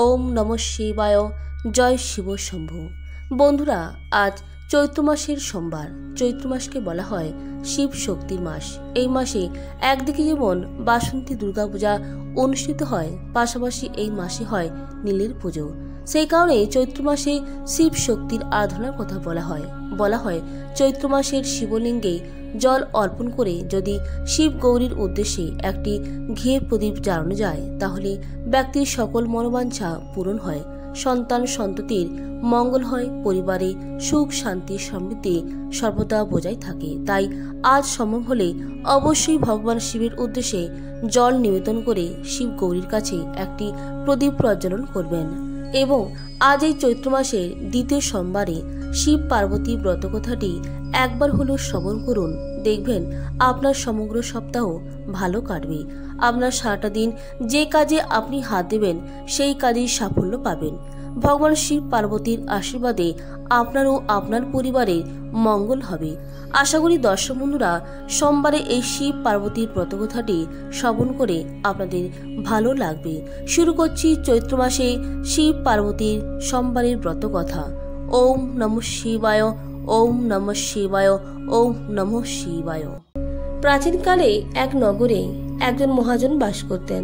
ওম নমঃ শিবায়। জয় শিব শম্ভু। বন্ধুরা, আজ চৈত্র মাসের সোমবার। চৈত্র মাসকে বলা হয় শিব শক্তির মাস। এই মাসে একদিকে যেমন বাসন্তী দুর্গাপূজা অনুষ্ঠিত হয়, পাশাপাশি এই মাসে হয় নীলের পুজো। সেই কারণে চৈত্র মাসে শিব শক্তির আরাধনার কথা বলা হয় চৈত্র মাসের শিবলিঙ্গে জল অর্পণ করে যদি শিব গৌরীর উদ্দেশ্যে একটি ঘিয়ের প্রদীপ জ্বালানো যায়, তাহলে ব্যক্তির সকল মনোবাঞ্ছা পূরণ হয়, সন্তান সন্ততির মঙ্গল হয়, পরিবারে সুখ শান্তি সমৃদ্ধি সর্বদা বজায় থাকে। তাই আজ সম্ভব হলে অবশ্যই ভগবান শিবের উদ্দেশ্যে জল নিবেদন করে শিব গৌরীর কাছে একটি প্রদীপ প্রজ্বলন করবেন। এবং আজ এই চৈত্র মাসের দ্বিতীয় সোমবারে শিব পার্বতী ব্রতকথাটি একবার হলেও শ্রবণ করুন। দেখবেন আপনার সমগ্র সপ্তাহ ভালো কাটবে। আপনার সারাটা দিন যে কাজে আপনি হাত দেবেন সেই কাজেই সাফল্য পাবেন। ভগবান শিব পার্বতীর আশীর্বাদে আপনার ও আপনার পরিবারের মঙ্গল হবে। আশা করি দর্শক বন্ধুরা সোমবারে এই শিব পার্বতীর ব্রতকথাটি শ্রবণ করে আপনাদের ভালো লাগবে। শুরু করছি চৈত্র মাসে শিব পার্বতীর সোমবারের ব্রতকথা। ওম নমঃ শিবায়। ওম নমঃ শিবায়। ওম নমঃ শিবায়। প্রাচীনকালে এক নগরে একজন মহাজন বাস করতেন।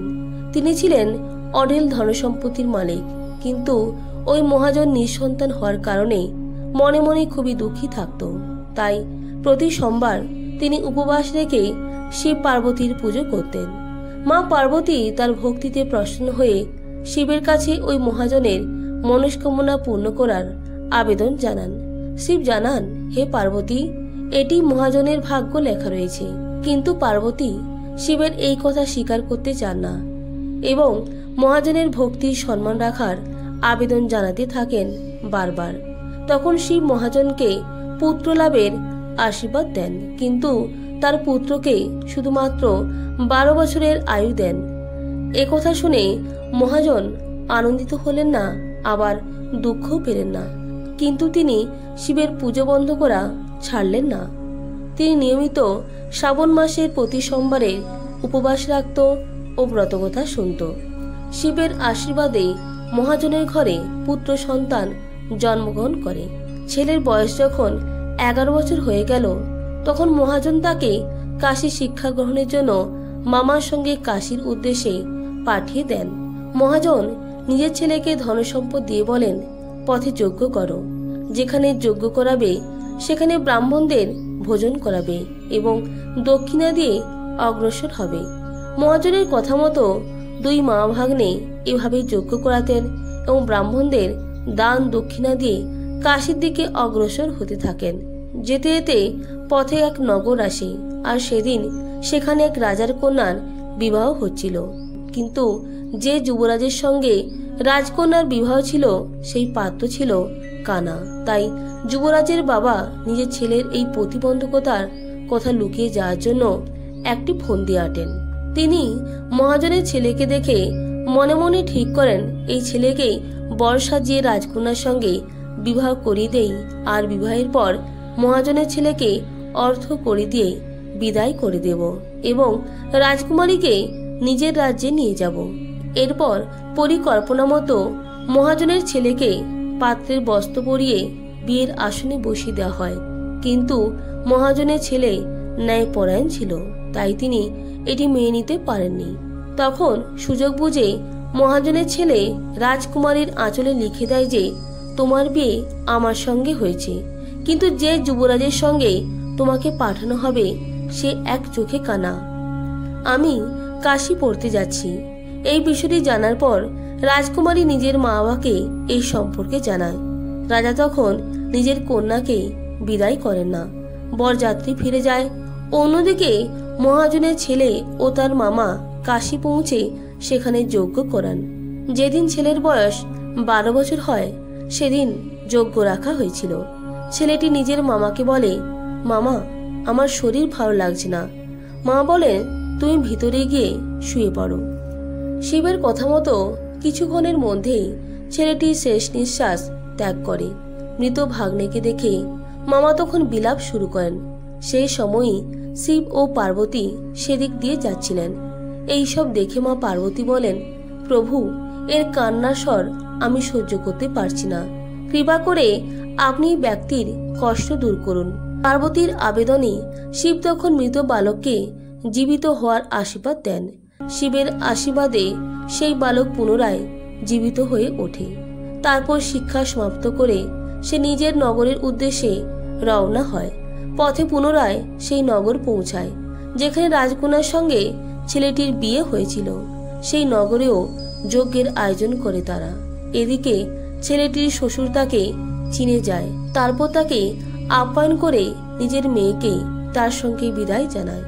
তিনি ছিলেন অঢেল ধনসম্পত্তির মালিক, কিন্তু ওই মহাজন নিঃসন্তান হওয়ার কারণে মনে মনে খুবই দুঃখী থাকত। তাই প্রতি সোমবার তিনি উপবাস রেখে শিব পার্বতীর পুজো করতেন। মা পার্বতী তার ভক্তিতে প্রসন্ন হয়ে শিবের কাছে ওই মহাজনের মনস্কামনা পূর্ণ করার আবেদন জানান। শিব জানান, হে পার্বতী, এটি মহাজনের ভাগ্য লেখা রয়েছে। কিন্তু পার্বতী শিবের এই কথা স্বীকার করতে চান না এবং মহাজনের ভক্তির সম্মান রাখার আবেদন জানাতে থাকেন বারবার। তখন শিব মহাজনকে পুত্র লাভের আশীর্বাদ দেন, কিন্তু তার পুত্রকে শুধুমাত্র 12 বছরের আয়ু দেন। একথা শুনে মহাজন আনন্দিত হলেন না, আবার দুঃখও পেলেন না। কিন্তু তিনি শিবের পুজো বন্ধ করা ছাড়লেন না। তিনি নিয়মিত শ্রাবণ মাসের প্রতি সোমবারে উপবাস রাখত ও ব্রতকথা শুনত। শিবের আশীর্বাদে মহাজনের ঘরে পুত্র সন্তান জন্মগ্রহণ করে। ছেলের বয়স যখন 11 বছর হয়ে গেল, তখন মহাজন তাকে কাশী শিক্ষা গ্রহণের জন্য মামার সঙ্গে কাশীর উদ্দেশ্যে পাঠিয়ে দেন। মহাজন নিজের ছেলেকে ধনসম্পদ দিয়ে বলেন, পথে যজ্ঞ করো। যেখানে যজ্ঞ করাবে সেখানে ব্রাহ্মণদের ভোজন করাবে এবং দক্ষিণা দিয়ে অগ্রসর হবে। মহাজনের কথা মতো দুই মা ভাগ্নে এভাবে যজ্ঞ করাতেন এবং ব্রাহ্মণদের দান দক্ষিণা দিয়ে কাশীর দিকে অগ্রসর হতে থাকেন। যেতে যেতে পথে এক নগর আসে, আর সেদিন সেখানে এক রাজার কন্যার বিবাহ হচ্ছিল। কিন্তু যে যুবরাজের সঙ্গে রাজকন্যার বিবাহ ছিল সেই পাত্র ছিল কানা। তাই যুবরাজের বাবা নিজের ছেলের এই প্রতিবন্ধকতার কথা লুকিয়ে যাওয়ার জন্য একটি ফন্দি আঁটেন। তিনি মহাজনের ছেলেকে দেখে মনে মনে ঠিক করেন, এই ছেলেকে বর সাজিয়ে রাজকন্যার সঙ্গে বিবাহ করিয়ে দেই, আর বিবাহের পর মহাজনের ছেলেকে অর্থ করে দিয়ে বিদায় করে দেব এবং রাজকুমারীকে নিজের রাজ্যে নিয়ে যাব। এরপর পরিকল্পনা মতো মহাজনের ছেলেকে পাত্রের বস্ত্র পরিয়ে বিয়ের আসনে বসিয়ে দেওয়া হয়। কিন্তু মহাজনের ছেলে ন্যায়পরায়ণ ছিল, তাই তিনি এটি মেনে নিতে পারেননি। তখন সুযোগ বুঝে মহাজনের ছেলে রাজকুমারীর আঁচলে লিখে দেয় যে, তোমার বিয়ে আমার সঙ্গে হয়েছে, কিন্তু যে যুবরাজের সঙ্গে তোমাকে পাঠানো হবে সে এক চোখে কানা। আমি কাশী পড়তে যাচ্ছি। এই বিষয়টি জানার পর রাজকুমারী নিজের মা বাবাকে এই সম্পর্কে জানায়। রাজা তখন নিজের কন্যাকে বিদায় করেন না, বরযাত্রী ফিরে যায়। অন্যদিকে মহাজনের ছেলে ও তার মামা কাশী পৌঁছে সেখানে যজ্ঞ করান। যেদিন ছেলের বয়স 12 বছর হয় সেদিন যজ্ঞ রাখা হয়েছিল। ছেলেটি নিজের মামাকে বলে, মামা, আমার শরীর ভালো লাগছে না। মা বলেন, তুমি ভিতরে গিয়ে শুয়ে পড়ো। শিবের কথা মতো কিছুক্ষণের মধ্যেই ছেলেটি শেষ নিঃশ্বাস ত্যাগ করে। মৃত ভাগ্নেকে দেখে মামা তখন বিলাপ শুরু করেন। সেই সময়ই শিব ও পার্বতী সেদিক দিয়ে যাচ্ছিলেন। এই সব দেখে মা পার্বতী বলেন, প্রভু, এর কান্নার স্বর আমি সহ্য করতে পারছি না। কৃপা করে আপনি ব্যক্তির কষ্ট দূর করুন। পার্বতীর আবেদনে শিব তখন মৃত বালককে জীবিত হওয়ার আশীর্বাদ দেন। শিবের আশীর্বাদে সেই বালক পুনরায় জীবিত হয়ে ওঠে। তারপর শিক্ষা সমাপ্ত করে সে নিজের নগরের উদ্দেশ্যে রওনা হয়। পথে পুনরায় সেই নগর পৌঁছায় যেখানে রাজকন্যার সঙ্গে ছেলেটির বিয়ে হয়েছিল। সেই নগরেও যজ্ঞের আয়োজন করে তারা। এদিকে ছেলেটির শ্বশুর তাকে চিনে যায়, তারপর তাকে আপ্যায়ন করে নিজের মেয়েকে তার সঙ্গে বিদায় জানায়।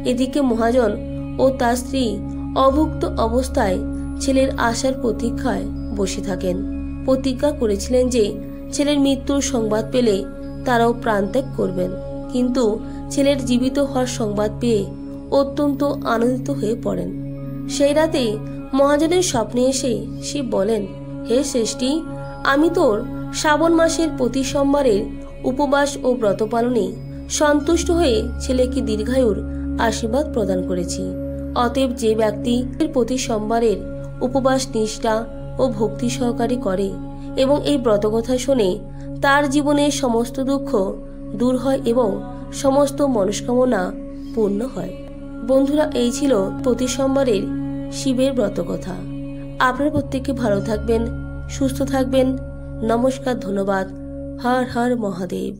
এদিকে মহাজন ও তার স্ত্রী অভুক্ত অবস্থায় ছেলের আসার প্রতীক্ষায় বসে থাকেন। প্রতিজ্ঞা করেছিলেন যে ছেলের মৃত্যুর সংবাদ পেলে তারাও প্রাণত্যাগ করবেন। কিন্তু ছেলের জীবিত হওয়ার সংবাদ পেয়ে অত্যন্ত আনন্দিত হয়ে পড়েন। সেই রাতে মহাজনের স্বপ্নে এসে শিব বলেন, হে শ্রেষ্ঠী, আমি তোর শ্রাবণ মাসের প্রতি সোমবারের উপবাস ও ব্রত পালনে সন্তুষ্ট হয়ে ছেলেকে দীর্ঘায়ুর আশীর্বাদ প্রদান করেছি। অতএব যে ব্যক্তি প্রতি সোমবারের উপবাস নিষ্ঠা ও ভক্তি সহকারে করে এবং এই ব্রতকথা শোনে, তার জীবনের সমস্ত দুঃখ দূর হয় এবং সমস্ত মনস্কামনা পূর্ণ হয়। বন্ধুরা, এই ছিল প্রতি সোমবারের শিবের ব্রতকথা। আপনারা প্রত্যেকে ভালো থাকবেন, সুস্থ থাকবেন। নমস্কার, ধন্যবাদ। হর হর মহাদেব।